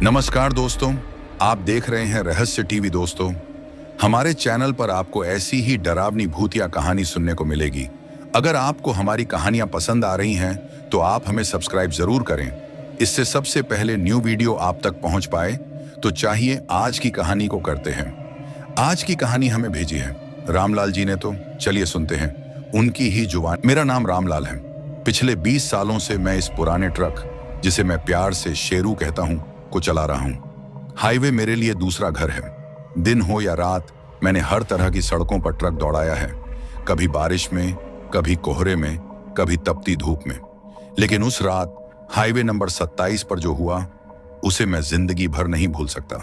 नमस्कार दोस्तों, आप देख रहे हैं रहस्य टीवी। दोस्तों, हमारे चैनल पर आपको ऐसी ही डरावनी भूतिया कहानी सुनने को मिलेगी। अगर आपको हमारी कहानियां पसंद आ रही हैं तो आप हमें सब्सक्राइब जरूर करें। इससे सबसे पहले न्यू वीडियो आप तक पहुंच पाए तो चाहिए आज की कहानी को करते हैं। आज की कहानी हमें भेजी है रामलाल जी ने, तो चलिए सुनते हैं उनकी ही जुबान। मेरा नाम रामलाल है। पिछले 20 सालों से मैं इस पुराने ट्रक, जिसे मैं प्यार से शेरू कहता हूं, को चला रहा हूं। हाईवे मेरे लिए दूसरा घर है। दिन हो या रात, मैंने हर तरह की सड़कों पर ट्रक दौड़ाया है। कभी बारिश में, कभी कोहरे में, कभी तपती धूप में। लेकिन उस रात हाईवे नंबर 27 पर जो हुआ, उसे मैं जिंदगी भर नहीं भूल सकता।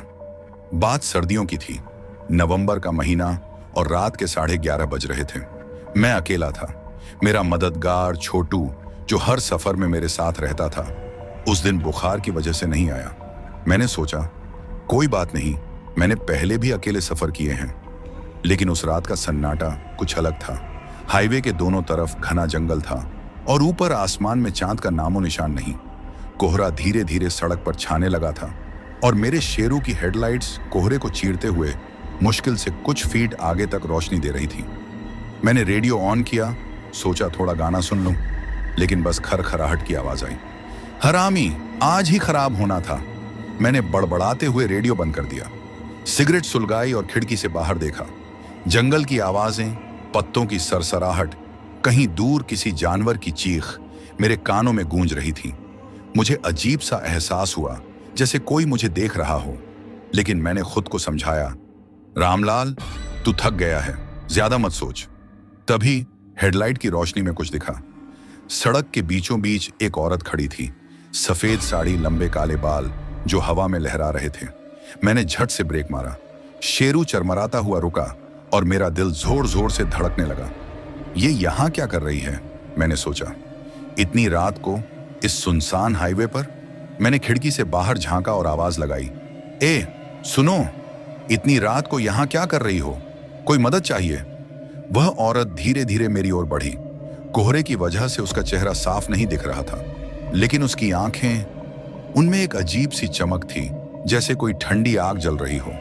बात सर्दियों की थी, नवंबर का महीना, और रात के 11:30 बज रहे थे। मैं अकेला था। मेरा मददगार छोटू, जो हर सफर में मेरे साथ रहता था, उस दिन बुखार की वजह से नहीं आया। मैंने सोचा कोई बात नहीं, मैंने पहले भी अकेले सफर किए हैं। लेकिन उस रात का सन्नाटा कुछ अलग था। हाईवे के दोनों तरफ घना जंगल था और ऊपर आसमान में चांद का नामो निशान नहीं। कोहरा धीरे धीरे सड़क पर छाने लगा था और मेरे शेरू की हेडलाइट्स कोहरे को चीरते हुए मुश्किल से कुछ फीट आगे तक रोशनी दे रही थी। मैंने रेडियो ऑन किया, सोचा थोड़ा गाना सुन लूं, लेकिन बस खरखराहट की आवाज आई। हरामी, आज ही खराब होना था। मैंने बड़बड़ाते हुए रेडियो बंद कर दिया, सिगरेट सुलगाई और खिड़की से बाहर देखा। जंगल की आवाजें, पत्तों की सरसराहट, कहीं दूर किसी जानवर की चीख मेरे कानों में गूंज रही थी। मुझे अजीब सा एहसास हुआ, जैसे कोई मुझे देख रहा हो। लेकिन मैंने खुद को समझाया, रामलाल, तू थक गया है, ज्यादा मत सोच। तभी हेडलाइट की रोशनी में कुछ दिखा। सड़क के बीचों बीच एक औरत खड़ी थी, सफेद साड़ी, लंबे काले बाल जो हवा में लहरा रहे थे। मैंने झट से ब्रेक मारा। शेरू चरमराता हुआ रुका और मेरा दिल जोर जोर से धड़कने लगा। ये यहां क्या कर रही है, मैंने सोचा, इतनी रात को इस सुनसान हाईवे पर। मैंने खिड़की से बाहर झांका और आवाज लगाई, ए सुनो, इतनी रात को यहां क्या कर रही हो? कोई मदद चाहिए? वह औरत धीरे धीरे मेरी ओर बढ़ी। कोहरे की वजह से उसका चेहरा साफ नहीं दिख रहा था, लेकिन उसकी आंखें, उनमें एक अजीब सी चमक थी, जैसे कोई ठंडी आग जल रही हो।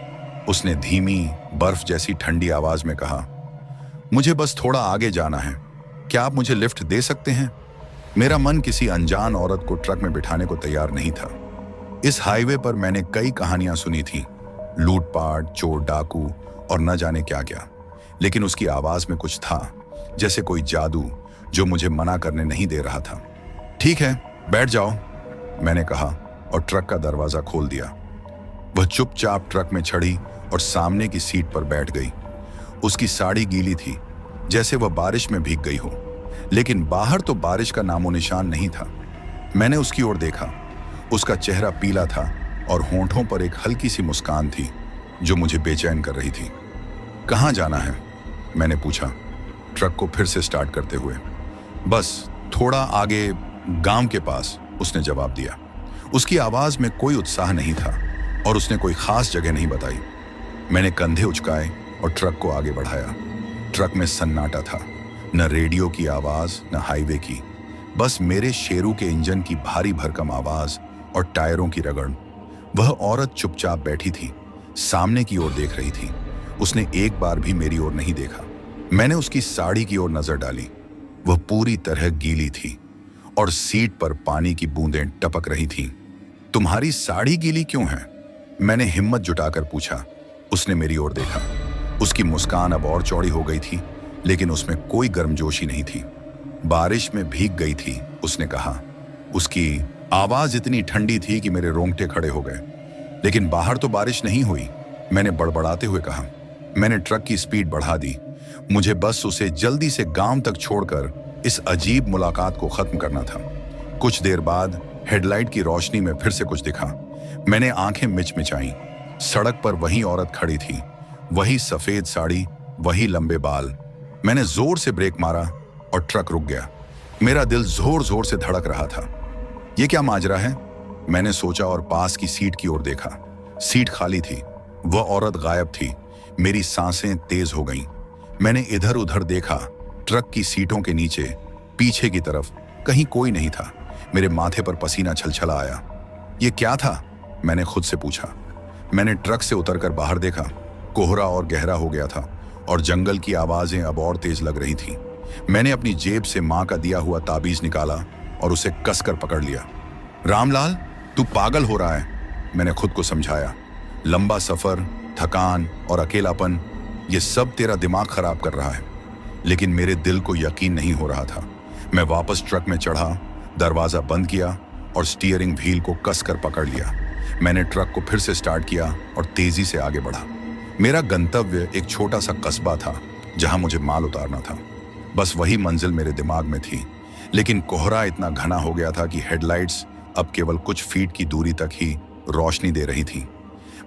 उसने धीमी, बर्फ जैसी ठंडी आवाज में कहा, मुझे बस थोड़ा आगे जाना है, क्या आप मुझे लिफ्ट दे सकते हैं? मेरा मन किसी अनजान औरत को ट्रक में बिठाने को तैयार नहीं था। इस हाईवे पर मैंने कई कहानियां सुनी थी, लूटपाट, चोर, डाकू और न जाने क्या क्या। लेकिन उसकी आवाज में कुछ था, जैसे कोई जादू, जो मुझे मना करने नहीं दे रहा था। ठीक है, बैठ जाओ, मैंने कहा और ट्रक का दरवाजा खोल दिया। वह चुपचाप ट्रक में चढ़ी और सामने की सीट पर बैठ गई। उसकी साड़ी गीली थी, जैसे वह बारिश में भीग गई हो, लेकिन बाहर तो बारिश का नामो निशान नहीं था। मैंने उसकी ओर देखा। उसका चेहरा पीला था और होंठों पर एक हल्की सी मुस्कान थी, जो मुझे बेचैन कर रही थी। कहाँ जाना है, मैंने पूछा, ट्रक को फिर से स्टार्ट करते हुए। बस थोड़ा आगे, गांव के पास, उसने जवाब दिया। उसकी आवाज में कोई उत्साह नहीं था और उसने कोई खास जगह नहीं बताई। मैंने कंधे उचकाए और ट्रक को आगे बढ़ाया। ट्रक में सन्नाटा था, न रेडियो की आवाज, न हाईवे की, बस मेरे शेरू के इंजन की भारी भरकम आवाज और टायरों की रगड़। वह औरत चुपचाप बैठी थी, सामने की ओर देख रही थी। उसने एक बार भी मेरी ओर नहीं देखा। मैंने उसकी साड़ी की ओर नजर डाली। वह पूरी तरह गीली थी और सीट पर पानी की बूंदें टपक रही थीं। तुम्हारी साड़ी गीली क्यों है? मैंने हिम्मत जुटाकर पूछा। उसने मेरी ओर देखा। उसकी मुस्कान अब और चौड़ी हो गई थी, लेकिन उसमें कोई गर्मजोशी नहीं थी। बारिश में भीग गई थी, उसने कहा। उसकी आवाज इतनी ठंडी थी कि मेरे रोंगटे खड़े हो गए। लेकिन बाहर तो बारिश नहीं हुई, मैंने बड़बड़ाते हुए कहा। मैंने ट्रक की स्पीड बढ़ा दी। मुझे बस उसे जल्दी से गांव तक छोड़कर इस अजीब मुलाकात को खत्म करना था। कुछ देर बाद हेडलाइट की रोशनी में फिर से कुछ दिखा। मैंने आंखें मिचमिचाईं। सड़क पर वही औरत खड़ी थी, वही सफेद साड़ी, वही लंबे बाल। मैंने जोर से ब्रेक मारा और ट्रक रुक गया। मेरा दिल जोर जोर से धड़क रहा था। ये क्या माजरा है, मैंने सोचा और पास की सीट की ओर देखा। सीट खाली थी, वह औरत गायब थी। मेरी सांसें तेज हो गईं। मैंने इधर उधर देखा। ट्रक की सीटों के नीचे, पीछे की तरफ कहीं कोई नहीं था। मेरे माथे पर पसीना छलछला आया। ये क्या था? मैंने खुद से पूछा। मैंने ट्रक से उतरकर बाहर देखा। कोहरा और गहरा हो गया था और जंगल की आवाजें अब और तेज लग रही थीं। मैंने अपनी जेब से मां का दिया हुआ ताबीज निकाला और उसे कसकर पकड़ लिया। रामलाल, तू पागल हो रहा है, मैंने खुद को समझाया। लंबा सफर, थकान और अकेलापन, ये सब तेरा दिमाग खराब कर रहा है। लेकिन मेरे दिल को यकीन नहीं हो रहा था। मैं वापस ट्रक में चढ़ा, दरवाजा बंद किया और स्टीयरिंग व्हील को कसकर पकड़ लिया। मैंने ट्रक को फिर से स्टार्ट किया और तेजी से आगे बढ़ा। मेरा गंतव्य एक छोटा सा कस्बा था जहां मुझे माल उतारना था। बस वही मंजिल मेरे दिमाग में थी। लेकिन कोहरा इतना घना हो गया था कि हेडलाइट्स अब केवल कुछ फीट की दूरी तक ही रोशनी दे रही थी।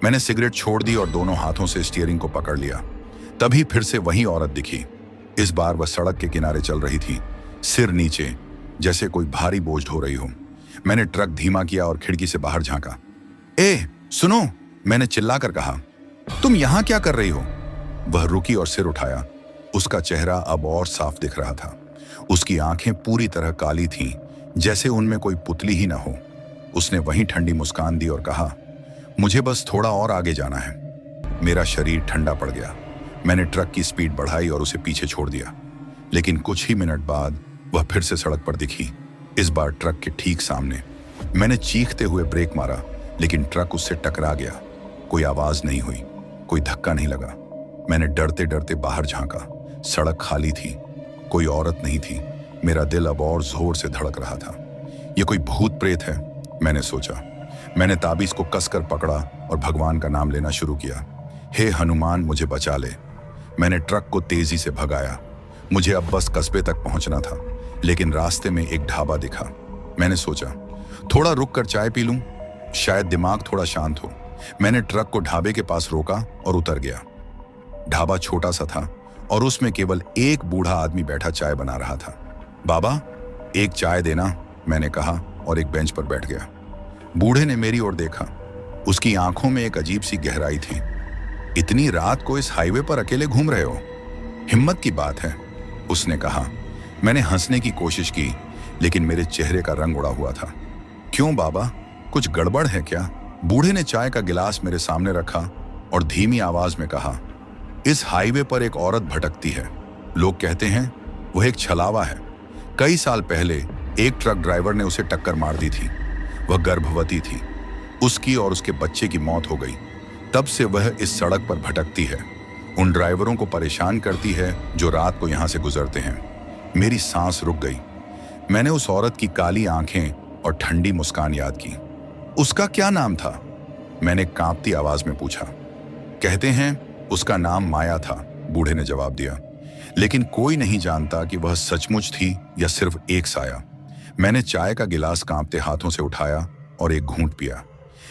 मैंने सिगरेट छोड़ दी और दोनों हाथों से स्टीयरिंग को पकड़ लिया। तभी फिर से वही औरत दिखी। इस बार वह सड़क के किनारे चल रही थी, सिर नीचे, जैसे कोई भारी बोझ ढो रही हो। मैंने ट्रक धीमा किया और खिड़की से बाहर झांका। ए, सुनो, मैंने चिल्लाकर कहा। तुम यहां क्या कर रही हो? वह रुकी और सिर उठाया। उसका चेहरा अब और साफ दिख रहा था। उसकी आंखें पूरी तरह काली थीं, जैसे उनमें कोई पुतली ही ना हो। उसने वहीं ठंडी मुस्कान दी और कहा, मुझे बस थोड़ा और आगे जाना है। मेरा शरीर ठंडा पड़ गया। मैंने ट्रक की स्पीड बढ़ाई और उसे पीछे छोड़ दिया। लेकिन कुछ ही मिनट बाद वह फिर से सड़क पर दिखी, इस बार ट्रक के ठीक सामने। मैंने चीखते हुए ब्रेक मारा, लेकिन ट्रक उससे टकरा गया। कोई आवाज नहीं हुई, कोई धक्का नहीं लगा। मैंने डरते डरते बाहर झांका। सड़क खाली थी, कोई औरत नहीं थी। मेरा दिल अब और जोर से धड़क रहा था। यह कोई भूत प्रेत है, मैंने सोचा। मैंने ताबीज को कसकर पकड़ा और भगवान का नाम लेना शुरू किया। हे हनुमान, मुझे बचा ले। मैंने ट्रक को तेजी से भगाया। मुझे अब बस कस्बे तक पहुंचना था, लेकिन रास्ते में एक ढाबा दिखा। मैंने सोचा, थोड़ा रुक कर चाय पी लूं, शायद दिमाग थोड़ा शांत हो। मैंने ट्रक को ढाबे के पास रोका और उतर गया। ढाबा छोटा सा था और उसमें केवल एक बूढ़ा आदमी बैठा चाय बना रहा था। बाबा, एक चाय देना, मैंने कहा और एक बेंच पर बैठ गया। बूढ़े ने मेरी ओर देखा। उसकी आंखों में एक अजीब सी गहराई थी। इतनी रात को इस हाईवे पर अकेले घूम रहे हो? हिम्मत की बात है, उसने कहा। मैंने हंसने की कोशिश की, लेकिन मेरे चेहरे का रंग उड़ा हुआ था। क्यों बाबा, कुछ गड़बड़ है क्या? बूढ़े ने चाय का गिलास मेरे सामने रखा और धीमी आवाज में कहा, इस हाईवे पर एक औरत भटकती है। लोग कहते हैं वह एक छलावा है। कई साल पहले एक ट्रक ड्राइवर ने उसे टक्कर मार दी थी। वह गर्भवती थी। उसकी और उसके बच्चे की मौत हो गई। तब से वह इस सड़क पर भटकती है। उन ड्राइवरों को परेशान करती है जो रात को यहां से गुजरते हैं। मेरी सांस रुक गई। मैंने उस औरत की काली आंखें और ठंडी मुस्कान याद की। उसका क्या नाम था? मैंने कांपती आवाज में पूछा। कहते हैं उसका नाम माया था, बूढ़े ने जवाब दिया। लेकिन कोई नहीं जानता कि वह सचमुच थी या सिर्फ एक साया। मैंने चाय का गिलास कांपते हाथों से उठाया और एक घूंट पिया।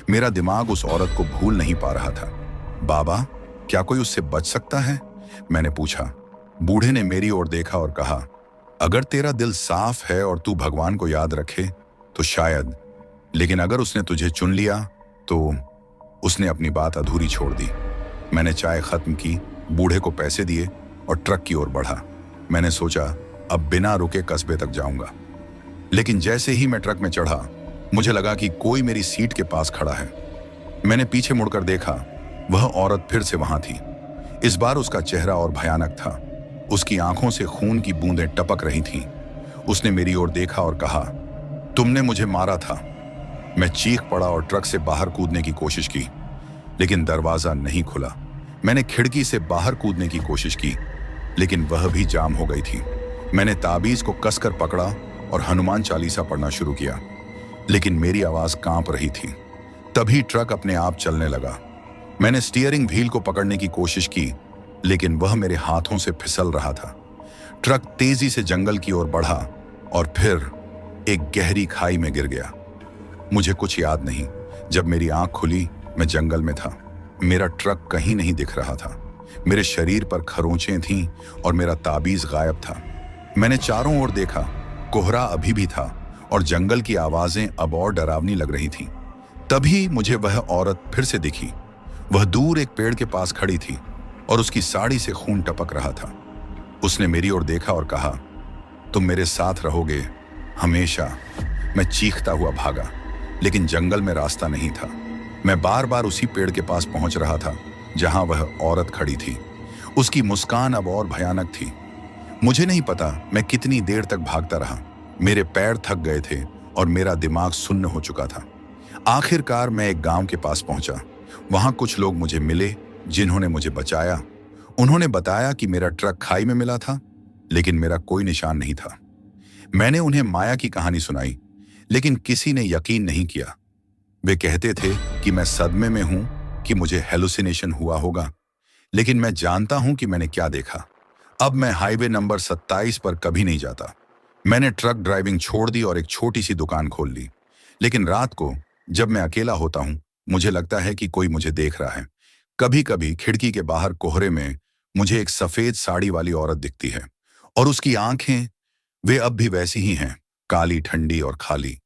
मेरा दिमाग उस औरत को भूल नहीं पा रहा था। बाबा, क्या कोई उससे बच सकता है? मैंने पूछा। बूढ़े ने मेरी ओर देखा और कहा, अगर तेरा दिल साफ है और तू भगवान को याद रखे तो शायद, लेकिन अगर उसने तुझे चुन लिया तो। उसने अपनी बात अधूरी छोड़ दी। मैंने चाय खत्म की, बूढ़े को पैसे दिए और ट्रक की ओर बढ़ा। मैंने सोचा अब बिना रुके कस्बे तक जाऊंगा। लेकिन जैसे ही मैं ट्रक में चढ़ा, मुझे लगा कि कोई मेरी सीट के पास खड़ा है। मैंने पीछे मुड़कर देखा, वह औरत फिर से वहां थी। इस बार उसका चेहरा और भयानक था। उसकी आंखों से खून की बूंदें टपक रही थीं। उसने मेरी ओर देखा और कहा, तुमने मुझे मारा था। मैं चीख पड़ा और ट्रक से बाहर कूदने की कोशिश की, लेकिन दरवाजा नहीं खुला। मैंने खिड़की से बाहर कूदने की कोशिश की, लेकिन वह भी जाम हो गई थी। मैंने ताबीज को कसकर पकड़ा और हनुमान चालीसा पढ़ना शुरू किया, लेकिन मेरी आवाज कांप रही थी। तभी ट्रक अपने आप चलने लगा। मैंने स्टीयरिंग व्हील को पकड़ने की कोशिश की, लेकिन वह मेरे हाथों से फिसल रहा था। ट्रक तेजी से जंगल की ओर बढ़ा और फिर एक गहरी खाई में गिर गया। मुझे कुछ याद नहीं। जब मेरी आंख खुली, मैं जंगल में था। मेरा ट्रक कहीं नहीं दिख रहा था। मेरे शरीर पर खरोंचें थीं और मेरा ताबीज गायब था। मैंने चारों ओर देखा, कोहरा अभी भी था और जंगल की आवाजें अब और डरावनी लग रही थीं। तभी मुझे वह औरत फिर से दिखी। वह दूर एक पेड़ के पास खड़ी थी और उसकी साड़ी से खून टपक रहा था। उसने मेरी ओर देखा और कहा, तुम मेरे साथ रहोगे हमेशा। मैं चीखता हुआ भागा, लेकिन जंगल में रास्ता नहीं था। मैं बार बार उसी पेड़ के पास पहुंच रहा था जहां वह औरत खड़ी थी। उसकी मुस्कान अब और भयानक थी। मुझे नहीं पता मैं कितनी देर तक भागता रहा। मेरे पैर थक गए थे और मेरा दिमाग सुन्न हो चुका था। आखिरकार मैं एक गांव के पास पहुंचा। वहां कुछ लोग मुझे मिले जिन्होंने मुझे बचाया। उन्होंने बताया कि मेरा ट्रक खाई में मिला था, लेकिन मेरा कोई निशान नहीं था। मैंने उन्हें माया की कहानी सुनाई, लेकिन किसी ने यकीन नहीं किया। वे कहते थे कि मैं सदमे में हूं, कि मुझे हेलुसिनेशन हुआ होगा, लेकिन मैं जानता हूं कि मैंने क्या देखा। अब मैं हाईवे नंबर 27 पर कभी नहीं जाता। मैंने ट्रक ड्राइविंग छोड़ दी और एक छोटी सी दुकान खोल ली। लेकिन रात को जब मैं अकेला होता हूं, मुझे लगता है कि कोई मुझे देख रहा है। कभी कभी खिड़की के बाहर कोहरे में मुझे एक सफेद साड़ी वाली औरत दिखती है, और उसकी आंखें वे अब भी वैसी ही हैं, काली, ठंडी और खाली।